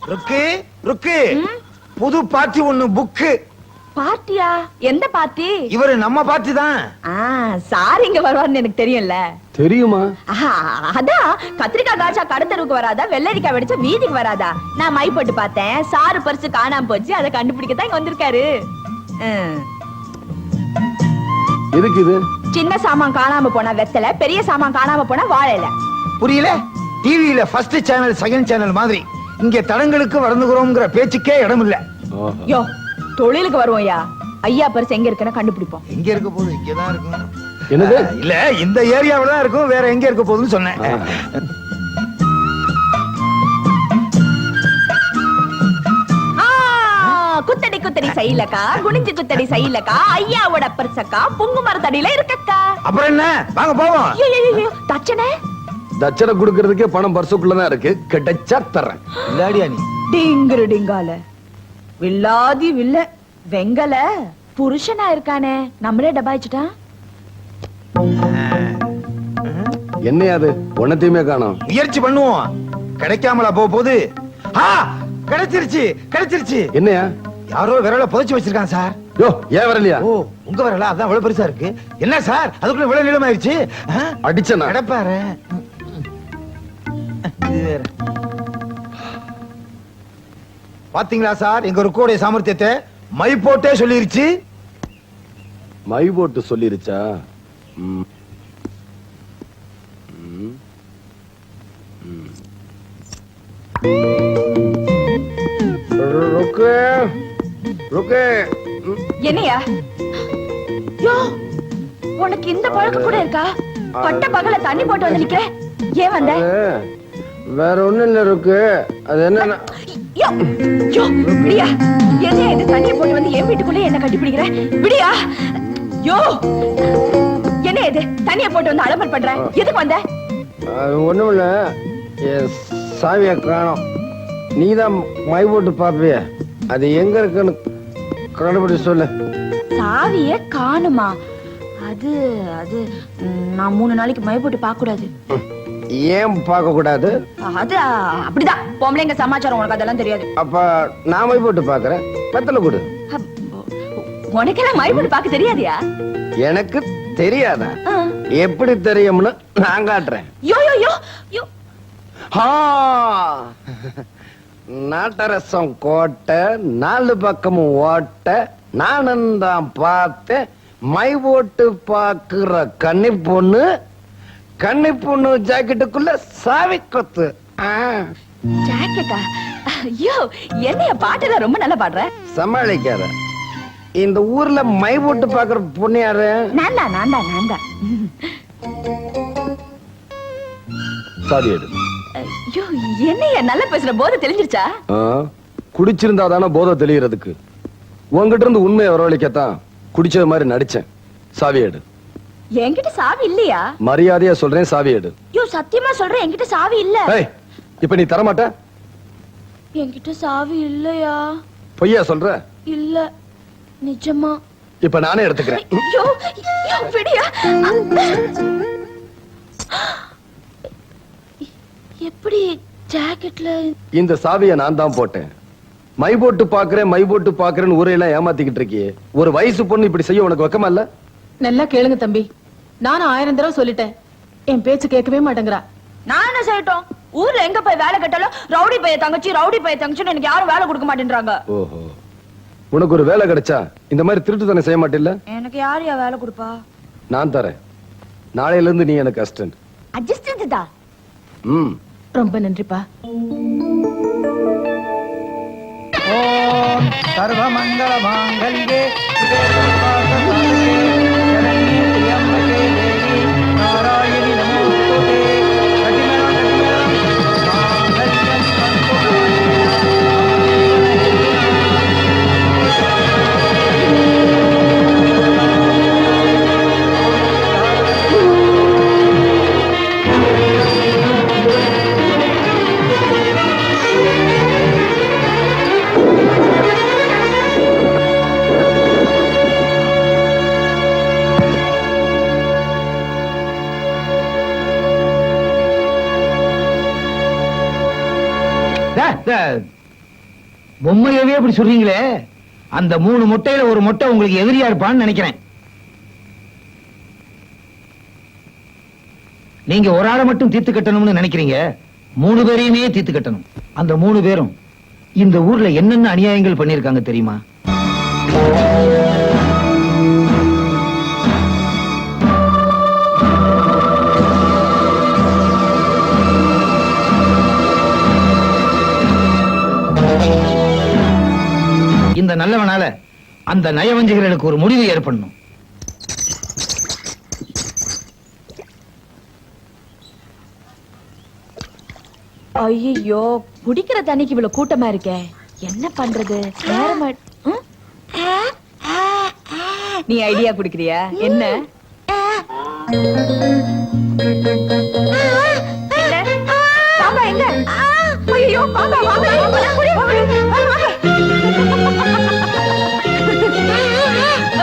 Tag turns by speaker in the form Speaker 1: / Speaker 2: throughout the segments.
Speaker 1: ருக்கு ருக்கு புது பார்ட்டி ஒண்ணு புக்கு.
Speaker 2: பார்ட்டியா? எந்த பார்ட்டி?
Speaker 1: இவரு நம்ம பார்ட்டி தான்.
Speaker 2: சார் இங்க வருவார்னு எனக்கு தெரியும்ல.
Speaker 3: தெரியுமா?
Speaker 2: அதான் கத்திரிக்காய் காய்ச்சா கடத்தருக்கு வராதா, வெள்ளரிக்காய் வெடிச்சா வீதிக்கு வராதா. நான் மை போட்டு பார்த்தேன், சாரு பரிசு காணாம போச்சு, அதை கண்டுபிடிக்கத்தான் இங்க வந்திருக்காரு.
Speaker 3: எதுக்கு இது?
Speaker 2: சின்ன சாமான் காணாம போனா வெத்தலை, பெரிய சாமான் காணாம போனா வாழைல.
Speaker 1: புரியல? டிவியில ஃபர்ஸ்ட் சேனல் செகண்ட் சேனல் மாதிரி இங்க தடங்களுக்கு வளர்ந்துகிறோம்ங்கிற பேச்சுக்கே இடம் இல்ல.
Speaker 2: யோ, தொழிலுக்கு வருவோம்யா. ஐயா பரிசு எங்க இருக்குன்னு கண்டுபிடிப்போம்.
Speaker 1: எங்க இருக்க போகுது? இங்கதான் இருக்கும்.
Speaker 3: என்னது?
Speaker 1: இல்ல, இந்த ஏரியாவில தான் இருக்கும், வேற எங்க இருக்க போகுதுன்னு சொன்னேன்.
Speaker 2: குத்தடி குத்தடி சைலக்கா, குனிஞ்சு குத்தடி சைலக்கா, ஐயாவோட பரிசக்கா புங்கு மரத்தடியில இருக்கக்கா.
Speaker 1: அப்புறம் என்ன, வாங்க போவோம்.
Speaker 2: தச்சனே,
Speaker 3: தட்சணை குடுக்கறதுக்கே பணம் பர்சுக்குள்ளதான் இருக்கு, கிடைச்சா தர்றேன்.
Speaker 1: இல்லாடியா நீ?
Speaker 2: டிங்கிரு டிங்கால வில்லாதி வில்ல வெங்கல புருஷனா இருக்கானே, நம்மளே டபாய்ச்சிட்டான்.
Speaker 3: என்னையாது ஒன்னத்தையுமே காணோம்.
Speaker 1: முயற்சி பண்ணுவோம், கிடைக்காமலா போகுது. கிடைச்சிருச்சு கிடைச்சிருச்சு.
Speaker 3: என்னையா?
Speaker 1: யாரோ விரல புதைச்சு வச்சிருக்காங்க சார்.
Speaker 3: யோ, ஏன் வரலையா?
Speaker 1: ஓ, உங்க விரலா? அதான் இவ்வளவு பெருசா இருக்கு. என்ன சார் அதுக்குள்ள இவ்வளவு நீளமாயிருச்சு?
Speaker 3: அடிச்சனா?
Speaker 1: கிடப்பாரு. பாத்தீங்களா சார் எங்க ருக்கோடைய சாமர்த்தியத்தை? மை போட்டே சொல்லிருச்சு.
Speaker 3: மை போட்டு சொல்லிருச்சா?
Speaker 2: என்னையா? யோ, உனக்கு இந்த பழக்கம் கூட இருக்கா? பட்ட பகல தண்ணி போட்டு வந்து நிக்கிற. ஏன் வந்த?
Speaker 3: வேற ஒண்ணு இல்ல இருக்கு. அது என்ன?
Speaker 2: யோ யோ, விடியா. என்ன இது தண்ணி போட்டு வந்து என் வீட்டுக்குள்ளே என்ன கட்டி பிடிக்கிற? விடியா. யோ, என்ன இது தண்ணிய போட்டு வந்து அலம்பல் பண்ற? எதுக்கு வந்த?
Speaker 3: ஒண்ணுமில்ல, சாவிய காணோம். நீதான் மை போட்டு பாப்பிய, அது எங்க இருக்குன்னு கண்டுபிடி சொல்லு.
Speaker 2: சாவிய காணுமா? அது அது நான் 3 நாளைக்கு மை போட்டு பார்க்க கூடாது.
Speaker 3: ஏன் பார்க்க கூடாது?
Speaker 2: அது அப்படிதான் பொம்பளைங்க சமாச்சாரம், உனக்கு அதெல்லாம் தெரியாது.
Speaker 3: அப்ப நான் மை போட்டு பாக்குறேன், வெத்தலை கொடு.
Speaker 2: உனக்கெல்லாம் மை போட்டு பார்க்க தெரியாதியா?
Speaker 3: எனக்கு தெரியாதா? எப்படி தெரியும்னு நான் காட்டுறேன்.
Speaker 2: யோ யோ யோ யோ.
Speaker 3: நாட்டரசம் கோட்டை, 4 பக்கமும் ஓட்ட, நானும் தான் பார்த்தேன். மை போட்டு பாக்குற கன்னி பொண்ணு ஜாக்கெட்டுக்குள்ள சாவி கொத்து.
Speaker 2: ஜாக்கெட்டா? ஐயோ, என்னைய பாட்டெல்லாம் ரொம்ப நல்லா பாடுற.
Speaker 3: சமாளிக்காத. இந்த ஊர்ல மை போட்டு பாக்குற பொண்ணு யாரு?
Speaker 2: நான்தா நான்தா நான்தா.
Speaker 3: சாவி எடு.
Speaker 2: ஐயோ, என்னைய நல்லா பேசுற, போதை தெளிஞ்சிருச்சா?
Speaker 3: குடிச்சிருந்தா தானே போதை தெளியறதுக்கு. உங்ககிட்ட இருந்து உண்மையை வரவழைக்கத்தான் குடிச்சது மாதிரி நடிச்சேன். சாவி எடு.
Speaker 2: என்கிட்ட சாவி இல்லையா?
Speaker 3: மரியாதையா சொல்றேன், சாவி எடு.
Speaker 2: யோ, சத்தியமா சொல்றேன், என்கிட்ட சாவி இல்ல.
Speaker 3: இப்ப நீ தரமாட்ட?
Speaker 2: என்கிட்ட சாவி இல்லையா?
Speaker 3: பொய்யா சொல்ற?
Speaker 2: இல்ல, நிஜமா.
Speaker 3: இப்ப நானே எடுத்துக்கிறேன்.
Speaker 2: யோ யோ, விடியா. எப்படி ஜாக்கெட்ல?
Speaker 3: இந்த சாவியை நான் தான் போட்டேன். மை போட்டு பாக்குறேன்னு ஊரையெல்லாம் ஏமாத்திக்கிட்டு இருக்கியே. ஒரு வயசு பொண்ணு இப்படி செய்ய உனக்கு வெக்கமா இல்ல?
Speaker 4: நல்லா கேளுங்க தம்பி, நானும் 1000 தடவை சொல்லிட்டேன், என் பேச்சு கேட்கவே மாட்டேங்கிறா.
Speaker 2: நான் என்ன செய்யட்டும்? ஊர்ல எங்க போய் வேலை கேட்டாலும் ரவுடி பைய தங்கச்சின்னு எனக்கு யாரும் வேலை கொடுக்க மாட்டேன்றாங்க.
Speaker 3: ஓஹோ, உனக்கு ஒரு வேலை கிடைச்சா இந்த மாதிரி திருட்டு தானே செய்ய மாட்டில்ல?
Speaker 2: எனக்கு யாரையா வேலை கொடுப்பா?
Speaker 3: நான் தரேன். நாளையில இருந்து நீ எனக்கு அசிஸ்டன்ட்.
Speaker 2: அட்ஜஸ்ட் தான்.
Speaker 4: ரொம்ப நன்றிப்பா.
Speaker 1: ஓம் சர்வ மங்கள மாங்கல்யே நாராயணி நமோஸ்துதே. பொம்மையவே அப்படி சொல்றீங்களே, அந்த 3 முட்டையில ஒரு முட்டை உங்களுக்கு எதிரியா இருப்பான்னு நினைக்கிறேன். நீங்க ஒரு ஆளை மட்டும் தீர்த்து கட்டணும்னு நினைக்கிறீங்க, 3 பேரையுமே தீர்த்து கட்டணும். அந்த 3 பேரும் இந்த ஊர்ல என்னென்ன அநியாயங்கள் பண்ணிருக்காங்க தெரியுமா? இந்த நல்லவனால அந்த நயவஞ்சகர்களுக்கு ஒரு முடிவு ஏற்படணும்.
Speaker 2: ஐயோ, குடிக்கிற தண்ணிக்கு இவ்வளவு கூட்டமா இருக்கே, என்ன பண்றது? நேரமா நீ ஐடியா குடுக்கிறியா? என்ன பாப்பா எங்க? ஐயோ பாப்பா வாங்க.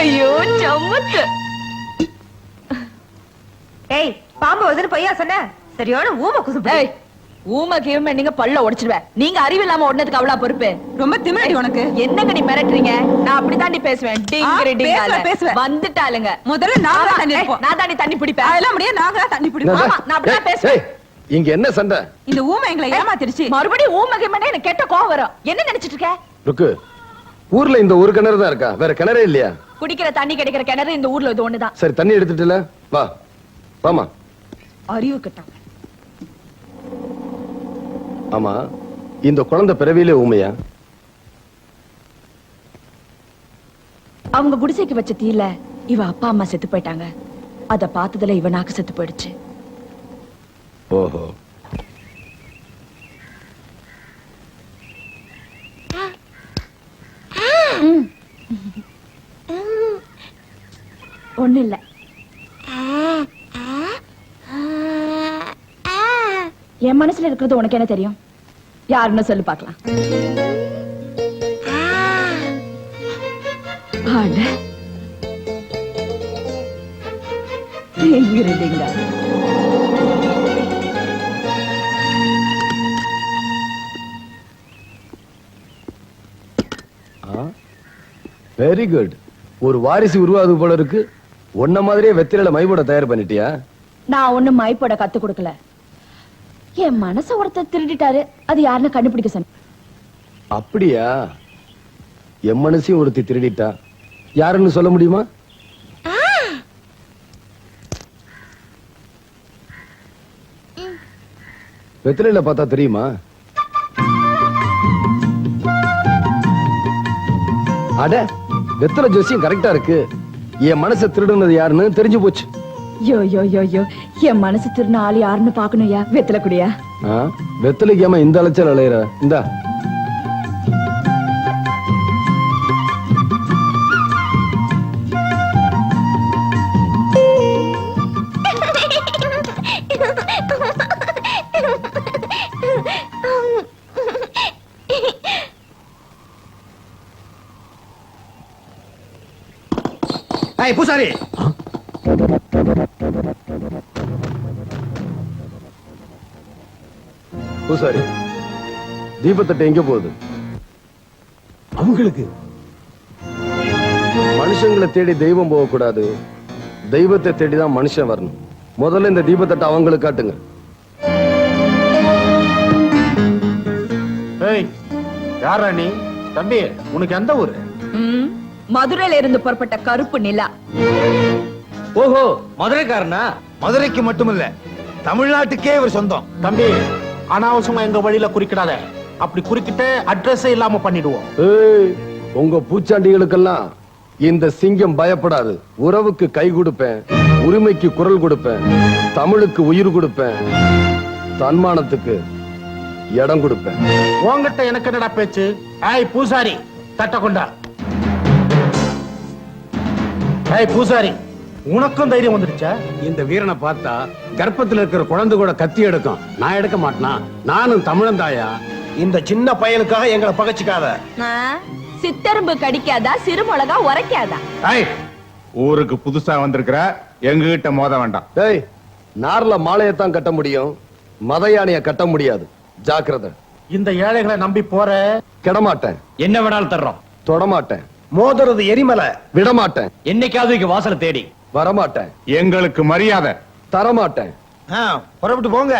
Speaker 2: ஐயோ சம்மத்து.
Speaker 5: ஏய், பாம்பு வருதுன்னு பொய்யா சொன்ன? சரியான ஊம குசுப்பு.
Speaker 2: ஏய், ஊம கீம நீங்க பல்ல உடைச்சிடுவேன். நீங்க அறிவு இல்லாம உடனதுக்கு அவ்வளவு பொறுப்பு.
Speaker 5: ரொம்ப திமிரடி உனக்கு.
Speaker 2: என்னங்க நீ மிரட்டுறீங்க? நான் அப்படி தாண்டி பேசுவேன். டிங்கிரி டிங்கால
Speaker 5: பேசுவேன்.
Speaker 2: வந்துட்டாளுங்க.
Speaker 5: முதல்ல நான் தான் தண்ணி எடுப்போம்.
Speaker 2: நான் தாண்டி தண்ணி பிடிப்பேன்.
Speaker 5: அதெல்லாம் முடியாது, நாங்க தான் தண்ணி பிடிப்போம்.
Speaker 2: ஆமா, நான் அப்படிதான் பேசுவேன்.
Speaker 3: இங்க என்ன சண்டை?
Speaker 5: இந்த ஊமை எங்களை ஏமாத்திருச்சு.
Speaker 2: மறுபடியும் ஊம கீமனே எனக்கு கெட்ட கோவம் வரும். என்ன நினைச்சிட்டு இருக்க?
Speaker 3: ருக்கு, ஊர்ல இந்த ஒரு கிணறு தான் இருக்கா? வேற கிணறே இல்லையா?
Speaker 2: குடிக்கிற தண்ணி கிடைக்கிற கிணறு இந்த ஊர்ல இது ஒண்ணுதான்.
Speaker 3: சரி, தண்ணி எடுத்துட்டுல வா. வாமா.
Speaker 2: அறிவு கிட்ட.
Speaker 3: ஆமா, இந்த குழந்தை பிறவியிலே ஊமையா?
Speaker 2: அவங்க குடிசைக்கு வச்ச தீல இவ அப்பா அம்மா செத்து போயிட்டாங்க. அத பார்த்ததுல இவ நாக்கு செத்து போயிடுச்சு.
Speaker 3: ஓஹோ.
Speaker 2: ஒண்ணு இல்ல. என் மனசுல இருக்கிறது உனக்கு என்ன தெரியும்? யாருன்னு சொல்லு பாக்கலாம்.
Speaker 3: Very good. ஒரு வாரிசு உருவாது போல இருக்கு. உன்ன மாதிரியே வெத்திரையில மைபோட தயார் பண்ணிட்டியா?
Speaker 2: நான் ஒண்ணும் மைப்போட கத்து கொடுக்கல. என் மனச ஒருத்தர் திருடிட்டாரு, அது யாருன்னு கண்டுபிடிக்க சொன்ன.
Speaker 3: அப்படியா? என் மனசையும் ஒருத்தி திருடிட்டா, யாருன்னு சொல்ல முடியுமா? வெத்திரையில பார்த்தா தெரியுமா? அட, வெத்தலை ஜோசியம் கரெக்டா இருக்கு. என் மனசை திருடுனது யாருன்னு தெரிஞ்சு போச்சு.
Speaker 2: யோ யோ யோ யோ, என் மனசு திருடின ஆள் யாருன்னு பாக்கணும்யா. வெத்தலை குடியா?
Speaker 3: வெத்தலைக்கு ஏமா இந்த அலைச்சல் அலையிற? இந்தா.
Speaker 1: ஏய் பூசாரி,
Speaker 3: பூசாரி, தீபத்தட்டை எங்க போகுது?
Speaker 1: அவங்களுக்கு
Speaker 3: மனுஷங்களை தேடி தெய்வம் போக கூடாது, தெய்வத்தை தேடிதான் மனுஷன் வரணும். முதல்ல இந்த தீபத்தட்டை அவங்களுக்கு காட்டுங்க.
Speaker 6: ஏய், யாரா நீ? தம்பி, உனக்கு எந்த ஊரு?
Speaker 2: மதுரையில இருந்து புறப்பட்ட கருப்பு நிலா.
Speaker 1: ஓஹோ, மதுரைக்காரனா? மதுரைக்கு மட்டுமில்ல, தமிழ்நாட்டுக்கே இவர் சொந்தம்.
Speaker 6: தம்பி, அனாவசியமா எங்க வழியில குறிக்கிடாத. அப்படி குறிக்கிட்டு அட்ரஸே இல்லாம பண்ணிடுவோம்.
Speaker 3: ஏய், உங்க பூச்சாண்டிகளுக்கெல்லாம் இந்த சிங்கம் பயப்படாது. உறவுக்கு கை கொடுப்பேன், உரிமைக்கு குரல் கொடுப்பேன், தமிழுக்கு உயிர் கொடுப்பேன், தன்மானத்துக்கு இடம் கொடுப்பேன்.
Speaker 6: உன்கிட்ட எனக்கு என்னடா பேச்சு? ஏய் பூசாரி, தட்ட கொண்டா. ஏய் பூசாரி, உனக்கும் தைரியம் வந்துடுச்சா?
Speaker 7: இந்த வீரனை பார்த்தா கர்ப்பத்தில் இருக்கிற குழந்தை கூட கத்தி எடுக்கும். நான் எடுக்க மாட்டேனா? நானும் தமிழன் தாயா.
Speaker 6: இந்த சின்ன பையனுக்காக எங்களை பகைச்சிக்காத.
Speaker 2: சித்தரும்பு கடிக்காதா, சிறுமிளகா உரைக்காதா?
Speaker 8: ஊருக்கு புதுசா வந்திருக்கிற எங்க கிட்ட மோத வேண்டாம்.
Speaker 3: ஏய், நார்ல மாலையத்தான் கட்ட முடியும், மத யானைய கட்ட முடியாது. ஜாக்கிரதை.
Speaker 6: இந்த ஏழைகளை நம்பி போற
Speaker 3: கெடமாட்டேன்,
Speaker 9: என்ன வேணாலும் தர்றோம்.
Speaker 3: தொடமாட்டேன்,
Speaker 6: மோதுறது எரிமலை.
Speaker 3: விடமாட்டேன்,
Speaker 9: என்னைக்காவது இங்க வாசலை தேடி
Speaker 3: வரமாட்டேன்,
Speaker 8: எங்களுக்கு மரியாதை.
Speaker 3: தரமாட்டேன்.
Speaker 1: புறப்பட்டு போங்க.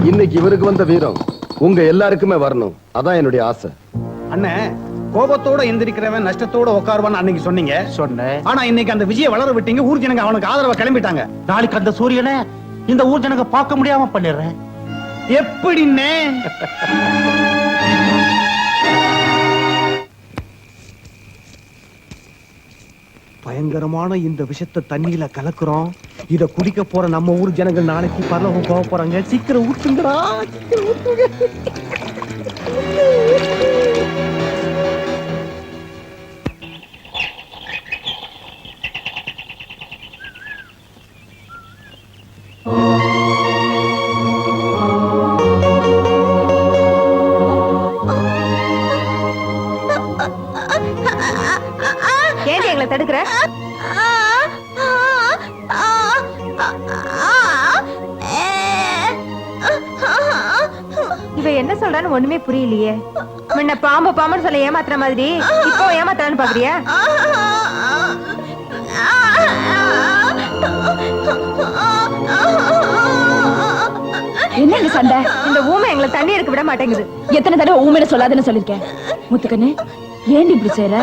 Speaker 3: இன்னைக்கு இவருக்கு வந்த வீரம் உங்க எல்லாருக்குமே வரணும். அதான் என்னுடைய ஆசை.
Speaker 10: அண்ணே, கோபத்தோட எந்திரிக்கிறவன் நஷ்டத்தோட உட்காருவான்னு அன்னைக்கு சொன்னீங்க.
Speaker 6: சொன்னேன்.
Speaker 10: ஆனா இன்னைக்கு அந்த விஜய வளர விட்டீங்க. ஊர் ஜனங்க அவனுக்கு ஆதரவா கிளம்பிட்டாங்க.
Speaker 6: நாளைக்கு அந்த சூரியனை இந்த ஊர் ஜனங்க பார்க்க முடியாம பண்ணிடுறேன்.
Speaker 10: எப்படின்னே? பயங்கரமான இந்த விஷத்தை தண்ணியில கலக்குறோம். இத குடிக்க போற நம்ம ஊர் ஜனங்கள் நாளைக்கு பரலோகம் போக போறாங்க. சீக்கிரம் ஊத்துங்கடா, சீக்கிரம் ஊத்துங்க.
Speaker 5: ஏன் எங்களை தடுக்கிற? இவ என்ன சொல்றான்னு ஒண்ணுமே புரியலையே. முன்ன பாம்பு பாம்புன்னு சொல்ல ஏமாத்துற மாதிரி இப்போ ஏமாத்துறான்னு பாக்குறியா?
Speaker 2: என்னங்க சண்டை?
Speaker 5: இந்த ஊமை எங்களை தண்ணி எடுக்க விட மாட்டேங்குது.
Speaker 2: எத்தனை தடவை ஊமையில சொல்லாதுன்னு சொல்லிருக்கேன். முத்துக்கண்ணு, ஏன் இப்படி செய்யற?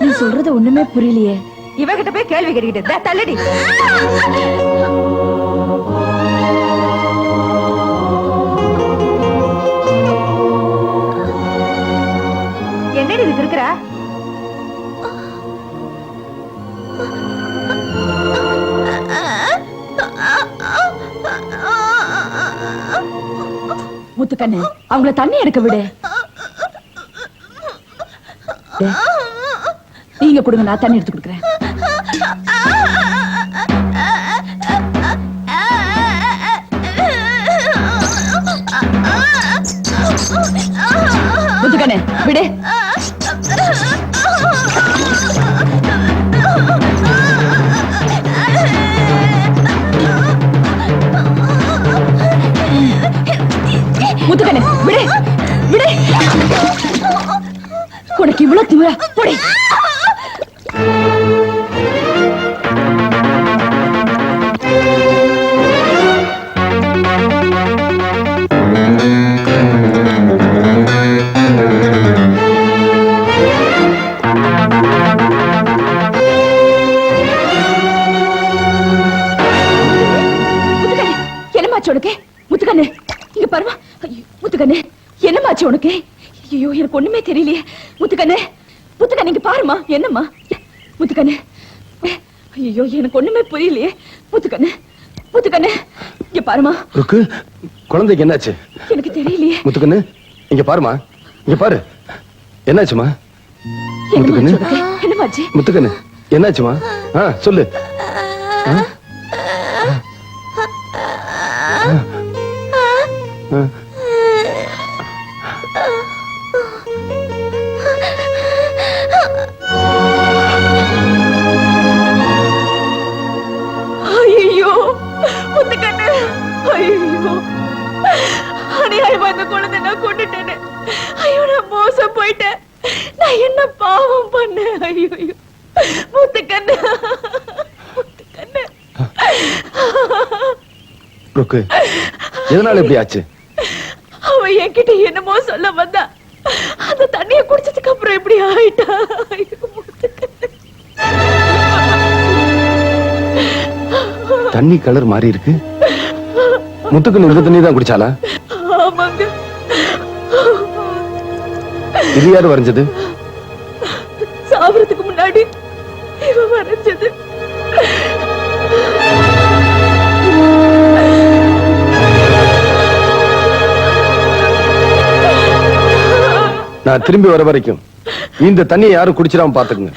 Speaker 2: நீ சொல்றது ஒண்ணுமே புரியலையே.
Speaker 5: இவகிட்ட போய் கேள்வி கேட்டுக்கிட்டு தள்ளடி. என்னடி இதுக்கு இருக்கிற?
Speaker 2: முத்துக்கண்ணு, அவங்கள தண்ணி எடுக்க விடு. நீங்க கொடுங்க, நான் தண்ணி எடுத்து கொடுக்குறேன். முத்துக்கண்ணு, விடு. முத்துக்கண்ணு, விடு விடு. உனக்கு இவ்வளவு திமிரா? போடி. என்னமாச்சு உனக்கு? முத்துக்கண்ணு, இங்க பாருமா. முத்துக்கண்ணு, என்னமாச்சு உனக்கு? ஐயோ, எனக்கு ஒண்ணுமே தெரியலையே. முத்துக்கண்ணு, முத்துக்கண்ணு, இங்க பாருமா. என்னம்மா? முத்துக்கண்ணு, ஐயோ, எனக்கு ஒண்ணுமே புரியலையே. முத்துக்கண்ணு, முத்துக்கண்ணு, இங்க பாருமா.
Speaker 3: ருக்கு, குழந்தைக்கு என்னாச்சு?
Speaker 2: எனக்கு தெரியலையே.
Speaker 3: முத்துக்கண்ணு, இங்க பாருமா. இங்க பாரு. என்னாச்சுமா? முத்துக்கண்ணு,
Speaker 2: என்னமாச்சு?
Speaker 3: முத்துக்கண்ணு, என்னாச்சுமா? சொல்லு.
Speaker 2: ஐயோ, முத்துக்கண்ணு, ஐயோ, அநியாயமா இந்த குழந்தை நான் கொண்டுட்டேனே. ஐயோ, நான் மோசம் போயிட்டேன். நான் என்ன பாவம் பண்ணேன்? ஐயோ, முத்துக்கண்ணு, முத்துக்கண்ணு.
Speaker 3: ருக்கு, எதனால இப்படி ஆச்சு?
Speaker 2: அவ என்கிட்ட என்னமோ சொல்ல வந்தா. அந்த தண்ணிய குடிச்சதுக்கு அப்புறம் இப்படி ஆயிட்டா. ஐயோ, முத்துக்கண்ணு.
Speaker 3: தண்ணி கலர் மாறி இருக்கு. முத்துக்கண்ணு இந்த தண்ணி தான் குடிச்சாளா?
Speaker 2: ஆமாங்க.
Speaker 3: இது யாரு வரைஞ்சது?
Speaker 2: சாவறதுக்கு முன்னாடி இவ வரைஞ்சது.
Speaker 3: நான் திரும்பி வர வரைக்கும் இந்த தண்ணியை யாரும் குடிச்சிடாம பாத்துக்குங்க.